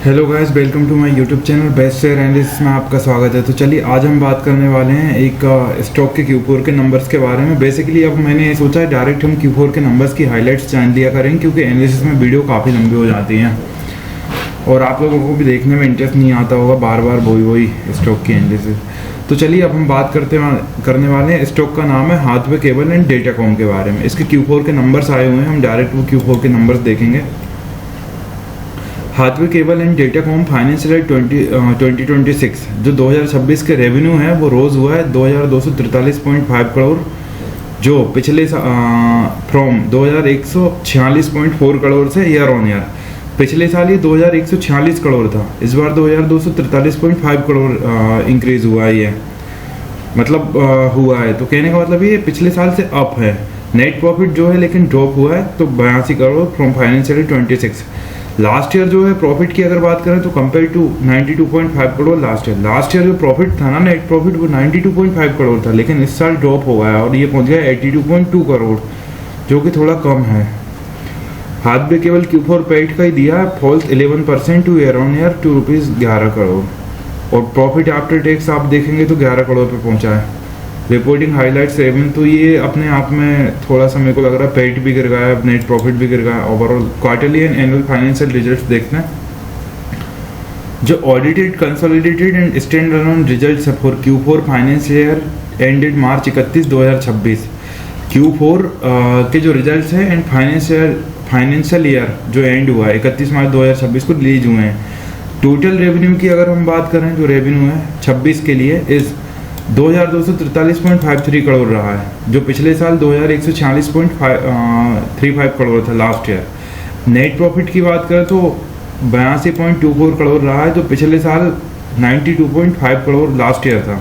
Hello guys, welcome to my YouTube channel best share analysis में आपका स्वागत है। तो चलिए आज हम बात करने वाले हैं एक स्टॉक के Q4 के नंबर्स के बारे में। बेसिकली अब मैंने सोचा है डायरेक्ट हम Q4 के नंबर्स की हाइलाइट्स जान लिया करेंगे, क्योंकि एनालिसिस में वीडियो काफ़ी लंबी हो जाती हैं और आप लोगों को भी देखने में इंटरेस्ट नहीं आता होगा बार बार वही स्टॉक की एनालिसिस। तो चलिए अब हम बात करने वाले हैं स्टॉक का नाम है हाथवे केबल एंड डेटाकॉम के बारे में। इसके Q4 के नंबर्स आए हुए हैं, हम डायरेक्ट वो Q4 के नंबर्स देखेंगे। Hathway Cable and Datacom financial year 2026 जो 2026 के रेवेन्यू है वो रोज़ हुआ है 2243.5 करोड़, जो पिछले फ्रॉम 2146.4 करोड़ से ईयर ऑन ईयर। पिछले साल ये 2146 करोड़ था, इस बार 2243.5 करोड़ इंक्रीज हुआ है, ये मतलब हुआ है। तो कहने का मतलब ये पिछले साल से अप है। नेट प्रॉफिट जो है लेकिन ड्रॉप हुआ है, तो 82 crore from financial year 26। Last year जो है प्रॉफिट की अगर बात करें तो compare to 92.5 crore last year जो प्रॉफिट था ना, नेट प्रॉफिट वो 92.5 करोड़ था, लेकिन इस साल ड्रॉप हो गया और ये पहुंच गया 82.2 करोड़, जो कि थोड़ा कम है। हाथवे केवल Q4 पेट का ही दिया है, falls 11% to year on year to ₹11 crore, और प्रॉफिट आफ्टर टैक्स आप देखेंगे तो 11 करोड़ पे पहुंचा है। रिपोर्टिंग हाइलाइट्स रेवेन्यू, तो ये अपने आप में थोड़ा सा मेरे को लग रहा है पेट भी गिर गया है, नेट प्रॉफिट भी गिर गया है। Overall quarterly and annual financial results देखते हैं। जो audited consolidated and stand alone results है for Q4 financial year ended March 31 2026। Q4 के जो रिजल्ट्स हैं एंड फाइनेंशियल ईयर जो एंड हुआ है 31 मार्च 2026 को रिलीज हुए हैं। टोटल रेवेन्यू की अगर हम बात करें, जो रेवेन्यू है 26 के लिए इस 2243.53 करोड़ रहा है, जो पिछले साल 2146.35 करोड़ था लास्ट ईयर। नेट प्रॉफिट की बात करें तो 82.24 करोड़ रहा है, जो पिछले साल 92.5 करोड़ लास्ट ईयर था।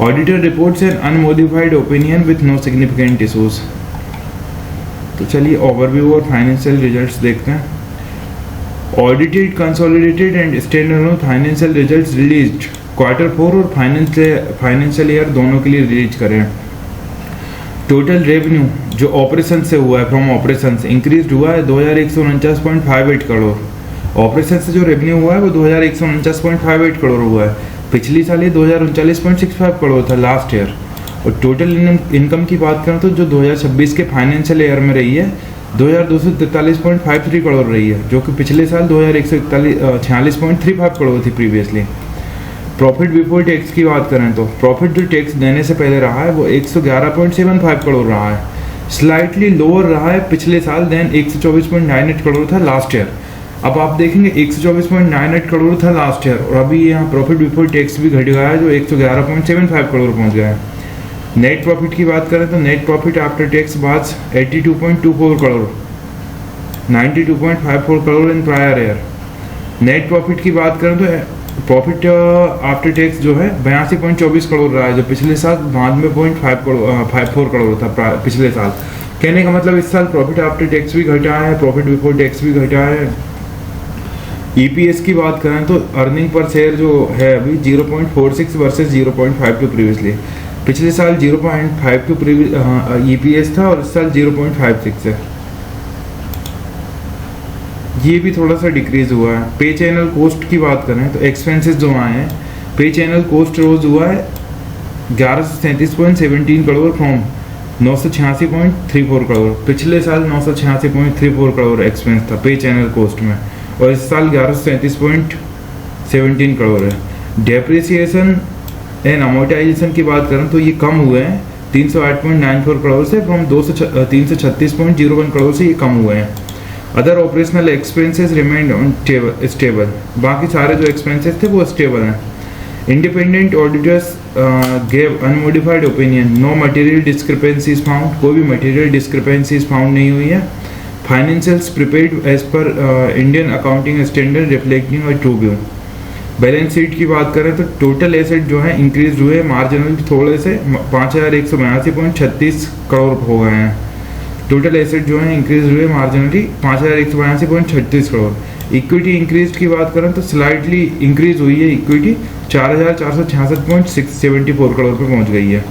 Auditor reports and unmodified opinion with no significant issues. तो चलिए ओवरव्यू और फाइनेंशियल रिजल्ट्स देखते हैं। Audited consolidated and standalone financial results released Q4 और फाइनेंशियल ईयर दोनों के लिए रिलीज करें। टोटल रेवेन्यू जो ऑपरेशन से हुआ है, फ्रॉम ऑपरेशन इंक्रीज हुआ है 2149.58 करोड़। ऑपरेशन से जो रेवेन्यू हुआ है वो 2149.58 करोड़ हुआ है। पिछली साल ये 2039.65 करोड़ था लास्ट ईयर। और टोटल इनकम की बात करें तो जो 2026 के फाइनेंशियल ईयर में रही है 2243.53 करोड़ रही है, जो कि पिछले साल 2146.35 करोड़ थी प्रीवियसली। प्रॉफिट बिफोर टैक्स की बात करें तो प्रॉफिट जो टैक्स देने से पहले रहा है वो 111.75 करोड़ रहा है, स्लाइटली लोअर रहा है पिछले साल देन 124.98 करोड़ था लास्ट ईयर। अब आप देखेंगे 124.98 करोड़ था लास्ट ईयर, और अभी यहाँ प्रॉफिट बिफोर टैक्स भी घट गया है, जो 111.75 करोड़ पहुँच गया है। नेट प्रॉफिट की बात करें तो net profit after tax was 82.24 crore, 92.54 crore in prior year. Net profit की बात करें तो प्रॉफिट आफ्टर टैक्स जो है 82.24 करोड़ रहा है, जो पिछले साल 92.54 करोड़ था पिछले साल। कहने का मतलब इस साल प्रॉफिट आफ्टर टैक्स भी घटा है, प्रॉफिट बिफोर टैक्स भी घटा है। EPS की बात करें तो अर्निंग पर शेयर जो है अभी 0.46 वर्सेस 0.52 प्रीवियसली। पिछले साल 0.52 EPS था और इस साल 0.56 है, ये भी थोड़ा सा डिक्रीज हुआ है। पे चैनल कॉस्ट की बात करें तो एक्सपेंसेस जो आए हैं, पे चैनल कॉस्ट रोज हुआ है 1137.17 करोड़ फ्रॉम 986.34 करोड़। पिछले साल 986.34 करोड़ एक्सपेंस था पे चैनल कॉस्ट में, और इस साल 1137.17 करोड़ है। डेप्रिसिएशन एंड अमोर्टाइजेशन की बात करें तो ये कम हुए हैं 308.94 करोड़ से, फ्रॉम 336.01 करोड़ से ये कम हुए हैं। Other operational expenses remained on stable, बाकी सारे जो एक्सपेंसेस थे वो स्टेबल हैं। Independent auditors gave unmodified opinion, no material discrepancies found, कोई भी मटेरियल डिस्क्रिपेंसीज फाउंड नहीं हुई है। Financials prepared as per Indian accounting standard reflecting a true view. Balance sheet की बात करें तो टोटल एसेट जो है इंक्रीज हुए मार्जिनल थोड़े से 5182.36 करोड़ हो गए हैं। टोटल एसेट जो है इंक्रीज हुए मार्जिनली 5182.36 करोड़। इक्विटी इंक्रीज की बात करें तो स्लाइटली इंक्रीज हुई है, इक्विटी 4466.74 करोड़ पे पहुंच गई है।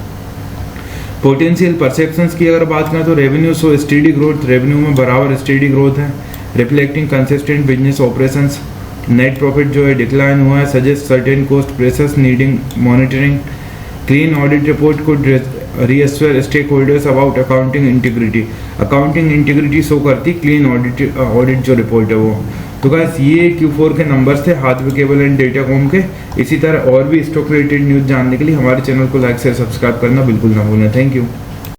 पोटेंशियल परसेप्शंस की अगर बात करें तो revenue so steady growth, revenue में बराबर स्टेडी ग्रोथ है, reflecting consistent business operations. Net profit जो है डिक्लाइन हुआ है, suggest certain cost pressures needing monitoring, clean audit report could reassure stakeholders about accounting integrity show करती clean audit जो report है वो। तो गाइस ये Q4 के नंबर्स थे हाथवे केबल एंड डेटाकॉम के। इसी तरह और भी स्टॉक रिलेटेड न्यूज़ जानने के लिए हमारे चैनल को लाइक शेयर सब्सक्राइब करना बिल्कुल ना भूलें। Thank you.